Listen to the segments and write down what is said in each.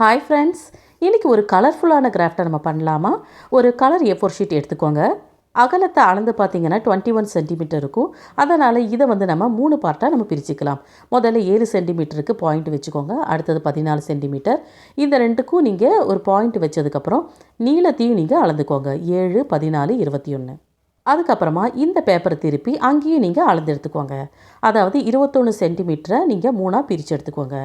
Hi friends, இன்றைக்கி ஒரு கலர்ஃபுல்லான கிராஃப்டை நம்ம பண்ணலாமா? ஒரு கலர் A4 ஷீட் எடுத்துக்கோங்க. அகலத்தை அளந்து பார்த்தீங்கன்னா 21 சென்டிமீட்டர் இருக்கும். அதனால் இதை நம்ம 3 பார்ட்டாக நம்ம பிரிச்சுக்கலாம். முதல்ல 7 சென்டிமீட்டருக்கு பாயிண்ட் வச்சுக்கோங்க. அடுத்தது 14 சென்டிமீட்டர். இந்த ரெண்டுக்கும் நீங்கள் ஒரு பாயிண்ட் வச்சதுக்கப்புறம் நீளத்தையும் நீங்கள் அளந்துக்கோங்க. 7, 14, 21. அதுக்கப்புறமா இந்த பேப்பரை திருப்பி அங்கேயும் நீங்கள் அளந்து எடுத்துக்கோங்க. அதாவது 21 சென்டிமீட்டரை நீங்கள் 3ஆக பிரித்து எடுத்துக்கோங்க.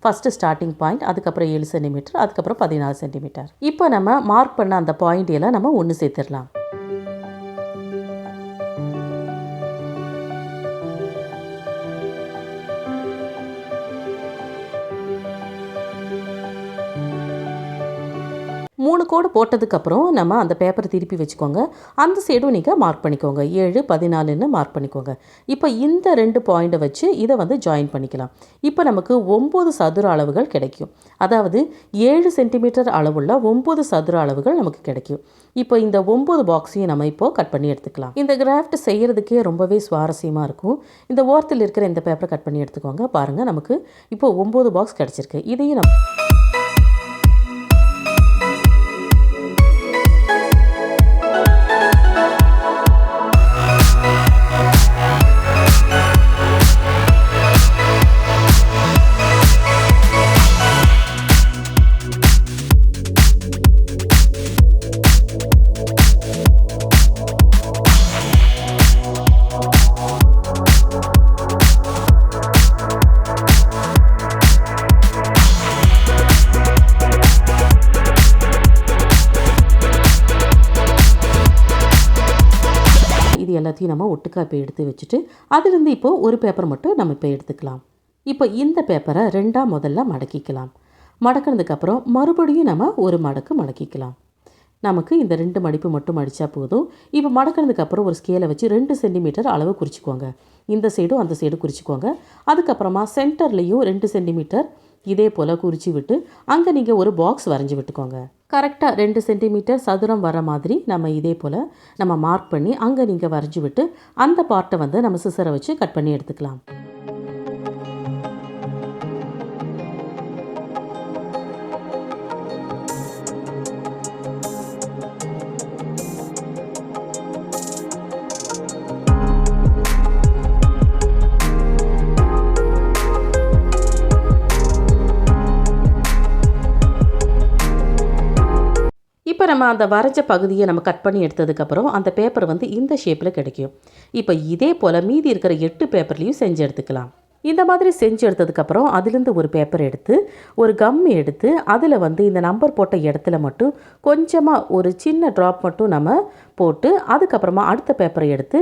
ஃபஸ்ட்டு ஸ்டார்டிங் பாயிண்ட், அதுக்கப்புறம் 7 சென்டிமீட்டர், அதுக்கப்புறம் 14 சென்டிமீட்டர். இப்போ நம்ம மார்க் பண்ண அந்த பாயிண்ட் எல்லாம் நம்ம ஒன்று சேர்த்துடலாம். மூணு கோடு போட்டதுக்கப்புறம் நம்ம அந்த பேப்பரை திருப்பி வச்சுக்கோங்க. அந்த சைடும் நீங்கள் மார்க் பண்ணிக்கோங்க. 7, 14ன்னு மார்க் பண்ணிக்கோங்க. இப்போ இந்த 2 பாயிண்ட்டை வச்சு இதை ஜாயின் பண்ணிக்கலாம். இப்போ நமக்கு 9 சதுர அளவுகள் கிடைக்கும். அதாவது 7 சென்டிமீட்டர் அளவுள்ள 9 சதுர அளவுகள் நமக்கு கிடைக்கும். இப்போ இந்த 9 பாக்ஸையும் நம்ம இப்போது கட் பண்ணி எடுத்துக்கலாம். இந்த கிராஃப்ட் செய்கிறதுக்கே ரொம்பவே சுவாரஸ்யமாக இருக்கும். இந்த ஓரத்தில் இருக்கிற இந்த பேப்பரை கட் பண்ணி எடுத்துக்கோங்க. பாருங்கள், நமக்கு இப்போ 9 பாக்ஸ் கிடச்சிருக்கு. இதையும் நம்ம எல்லாத்தையும் நம்ம ஒட்டுக்கா இப்போ எடுத்து வச்சுட்டு அதிலிருந்து இப்போது ஒரு பேப்பர் மட்டும் நம்ம இப்போ எடுத்துக்கலாம். இப்போ இந்த பேப்பரை 2ஆக முதல்ல மடக்கிக்கலாம். மடக்கினதுக்கப்புறம் மறுபடியும் நம்ம ஒரு மடக்கு மடக்கிக்கலாம். நமக்கு இந்த 2 மடிப்பு மட்டும் மடித்தா போதும். இப்போ மடக்கினதுக்கப்புறம் ஒரு ஸ்கேலை வச்சு 2 சென்டிமீட்டர் அளவு குறிச்சிக்கோங்க. இந்த சைடும் அந்த சைடும் குறிச்சிக்கோங்க. அதுக்கப்புறமா சென்டர்லேயும் 2 சென்டிமீட்டர் இதே போல் குறிச்சி விட்டு அங்கே நீங்கள் ஒரு பாக்ஸ் வரைஞ்சி விட்டுக்கோங்க. கரெக்டாக 2 சென்டிமீட்டர் சதுரம் வர மாதிரி நம்ம இதே போல் நம்ம மார்க் பண்ணி அங்கே நீங்கள் வரைஞ்சி விட்டு அந்த பார்ட்டை நம்ம சிசரை வச்சு கட் பண்ணி எடுத்துக்கலாம். இப்போ நம்ம அந்த வரைஞ்ச பகுதியை நம்ம கட் பண்ணி எடுத்ததுக்கப்புறம் அந்த பேப்பர் இந்த ஷேப்பில் கிடைக்கும். இப்போ இதே போல் மீதி இருக்கிற 8 பேப்பர்லேயும் செஞ்சு எடுத்துக்கலாம். இந்த மாதிரி செஞ்சு எடுத்ததுக்கப்புறம் அதிலிருந்து ஒரு பேப்பர் எடுத்து ஒரு கம் எடுத்து அதில் இந்த நம்பர் போட்ட இடத்துல மட்டும் கொஞ்சமாக ஒரு சின்ன ட்ராப் மட்டும் நம்ம போட்டு அதுக்கப்புறமா அடுத்த பேப்பரை எடுத்து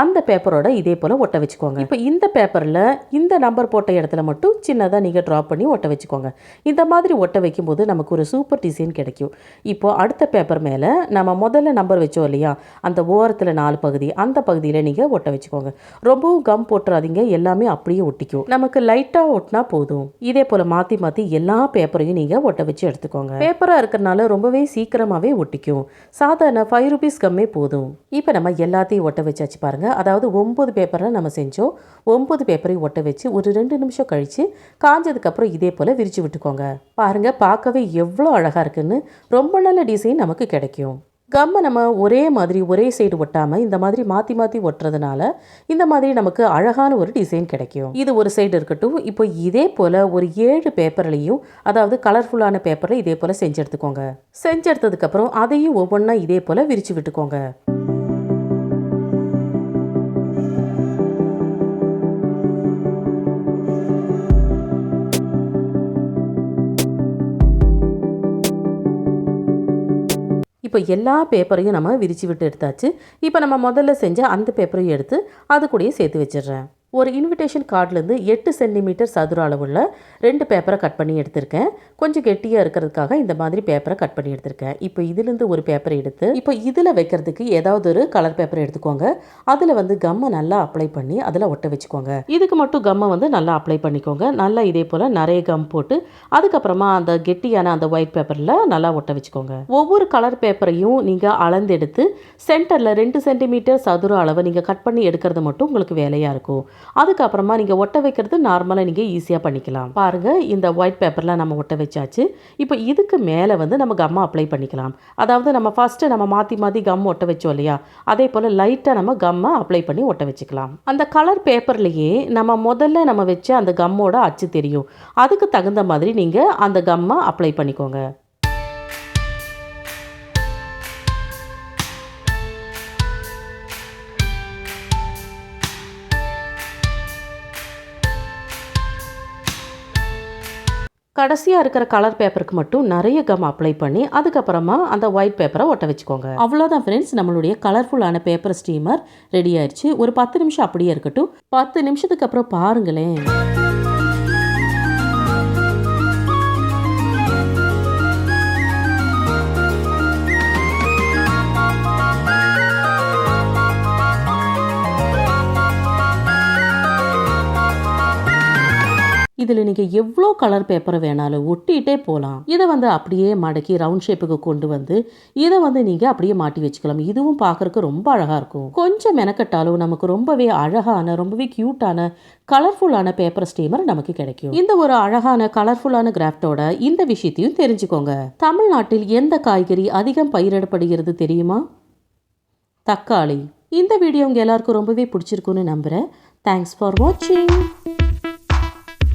அந்த பேப்பரோட இதே போல் ஒட்ட வச்சுக்கோங்க. இப்போ இந்த பேப்பரில் இந்த நம்பர் போட்ட இடத்துல மட்டும் சின்னதாக நீங்கள் ட்ராப் பண்ணி ஒட்ட வச்சுக்கோங்க. இந்த மாதிரி ஒட்ட வைக்கும்போது நமக்கு ஒரு சூப்பர் டிசைன் கிடைக்கும். இப்போது அடுத்த பேப்பர் மேலே நம்ம முதல்ல நம்பர் வச்சோம் இல்லையா, அந்த ஓரத்தில் 4 பகுதி, அந்த பகுதியில் நீங்கள் ஒட்ட வச்சுக்கோங்க. ரொம்பவும் கம் போட்டுறாதீங்க, எல்லாமே அப்படியே ஒட்டிக்கும். நமக்கு லைட்டாக ஒட்டினா போதும். இதே போல் மாற்றி மாற்றி எல்லா பேப்பரையும் நீங்கள் ஒட்ட வச்சு எடுத்துக்கோங்க. பேப்பராக இருக்கிறனால ரொம்பவே சீக்கிரமாகவே ஒட்டிக்கும். சாதாரண 5 ரூபீஸ் கம்மே போதும். இப்போ நம்ம எல்லாத்தையும் ஒட்ட வச்சாச்சு பாருங்கள். அதாவது 9 பேப்பரில் நம்ம செஞ்சோம். 9 பேப்பரையும் ஒட்ட வச்சு ஒரு 2 நிமிஷம் கழித்து காஞ்சதுக்கப்புறம் இதே போல் விரித்து விட்டுக்கோங்க. பாருங்கள், பார்க்கவே எவ்வளோ அழகாக இருக்குன்னு. ரொம்ப நல்ல டிசைன் நமக்கு கிடைக்கும். கம்மை நம்ம ஒரே மாதிரி ஒரே சைடு ஒட்டாமல் இந்த மாதிரி மாற்றி மாற்றி ஒட்டுறதுனால இந்த மாதிரி நமக்கு அழகான ஒரு டிசைன் கிடைக்கும். இது ஒரு சைடு இருக்கட்டும். இப்போ இதே போல் ஒரு 7 பேப்பர்லையும், அதாவது கலர்ஃபுல்லான பேப்பரில் இதே போல் செஞ்சு எடுத்துக்கோங்க. செஞ்சு எடுத்ததுக்கப்புறம் அதையும் ஒவ்வொன்றா இதே போல் விரித்து விட்டுக்கோங்க. இப்போ எல்லா பேப்பரையும் நம்ம விரித்து விட்டு எடுத்தாச்சு. இப்போ நம்ம முதல்ல செஞ்ச அந்த பேப்பரையும் எடுத்து அது கூடயே சேர்த்து வச்சிடுறேன். ஒரு இன்விடேஷன் கார்ட்லேருந்து 8 சென்டிமீட்டர் சதுர அளவுள்ள 2 பேப்பரை கட் பண்ணி எடுத்திருக்கேன். கொஞ்சம் கெட்டியாக இருக்கிறதுக்காக இந்த மாதிரி பேப்பரை கட் பண்ணி எடுத்திருக்கேன். இப்போ இதிலேருந்து ஒரு பேப்பரை எடுத்து இப்போ இதில் வைக்கிறதுக்கு ஏதாவது ஒரு கலர் பேப்பரை எடுத்துக்கோங்க. அதில் கம்மை நல்லா அப்ளை பண்ணி அதில் ஒட்ட வச்சுக்கோங்க. இதுக்கு மட்டும் கம்மை நல்லா அப்ளை பண்ணிக்கோங்க. நல்லா இதே போல் நிறைய கம் போட்டு அதுக்கப்புறமா அந்த கெட்டியான அந்த ஒயிட் பேப்பரில் நல்லா ஒட்ட வச்சுக்கோங்க. ஒவ்வொரு கலர் பேப்பரையும் நீங்கள் அளந்து எடுத்து சென்டரில் 2 சென்டிமீட்டர் சதுர அளவை நீங்கள் கட் பண்ணி எடுக்கிறது மட்டும் உங்களுக்கு வேலையாக இருக்கும். அதுக்கப்புறமா நீங்கள் ஒட்ட வைக்கிறது நார்மலாக நீங்கள் ஈஸியாக பண்ணிக்கலாம். பாருங்கள், இந்த ஒயிட் பேப்பர்லாம் நம்ம ஒட்ட வச்சாச்சு. இப்போ இதுக்கு மேலே வந்து நம்ம கம்மை அப்ளை பண்ணிக்கலாம். அதாவது நம்ம ஃபஸ்ட்டு நம்ம மாற்றி மாற்றி கம் ஒட்ட வச்சோம் இல்லையா, அதே போல் லைட்டாக நம்ம கம்மை அப்ளை பண்ணி ஒட்ட வச்சுக்கலாம். அந்த கலர் பேப்பர்லேயே நம்ம முதல்ல நம்ம வச்ச அந்த கம்மோட அச்சு தெரியும். அதுக்கு தகுந்த மாதிரி நீங்கள் அந்த கம்மை அப்ளை பண்ணிக்கோங்க. கடைசியாக இருக்கிற கலர் பேப்பருக்கு மட்டும் நிறைய கம் அப்ளை பண்ணி அதுக்கப்புறமா அந்த ஒயிட் பேப்பரை ஒட்ட வச்சுக்கோங்க. அவ்வளோதான் ஃப்ரெண்ட்ஸ், நம்மளுடைய கலர்ஃபுல்லான பேப்பர் ஸ்டீமர் ரெடி ஆயிடுச்சு. ஒரு 10 நிமிஷம் அப்படியே இருக்கட்டும். 10 நிமிஷத்துக்கு அப்புறம் பாருங்களேன். இதில் நீங்கள் எவ்வளோ கலர் பேப்பரை வேணாலும் ஒட்டிகிட்டே போகலாம். இதை வந்து அப்படியே மடக்கி ரவுண்ட் ஷேப்புக்கு கொண்டு வந்து இதை வந்து நீங்கள் அப்படியே மாட்டி வச்சுக்கலாம். இதுவும் பார்க்குறக்கு ரொம்ப அழகாக இருக்கும். கொஞ்சம் மெனக்கட்டாலும் நமக்கு ரொம்பவே அழகான, ரொம்பவே க்யூட்டான, கலர்ஃபுல்லான பேப்பர் ஸ்டீமர் நமக்கு கிடைக்கும். இந்த ஒரு அழகான கலர்ஃபுல்லான கிராஃப்டோட இந்த விஷயத்தையும் தெரிஞ்சுக்கோங்க. தமிழ்நாட்டில் எந்த காய்கறி அதிகம் பயிரிடப்படுகிறது தெரியுமா? தக்காளி. இந்த வீடியோ உங்கள் எல்லாருக்கும் ரொம்பவே பிடிச்சிருக்குன்னு நம்புகிறேன். தேங்க்ஸ் ஃபார் வாட்சிங்.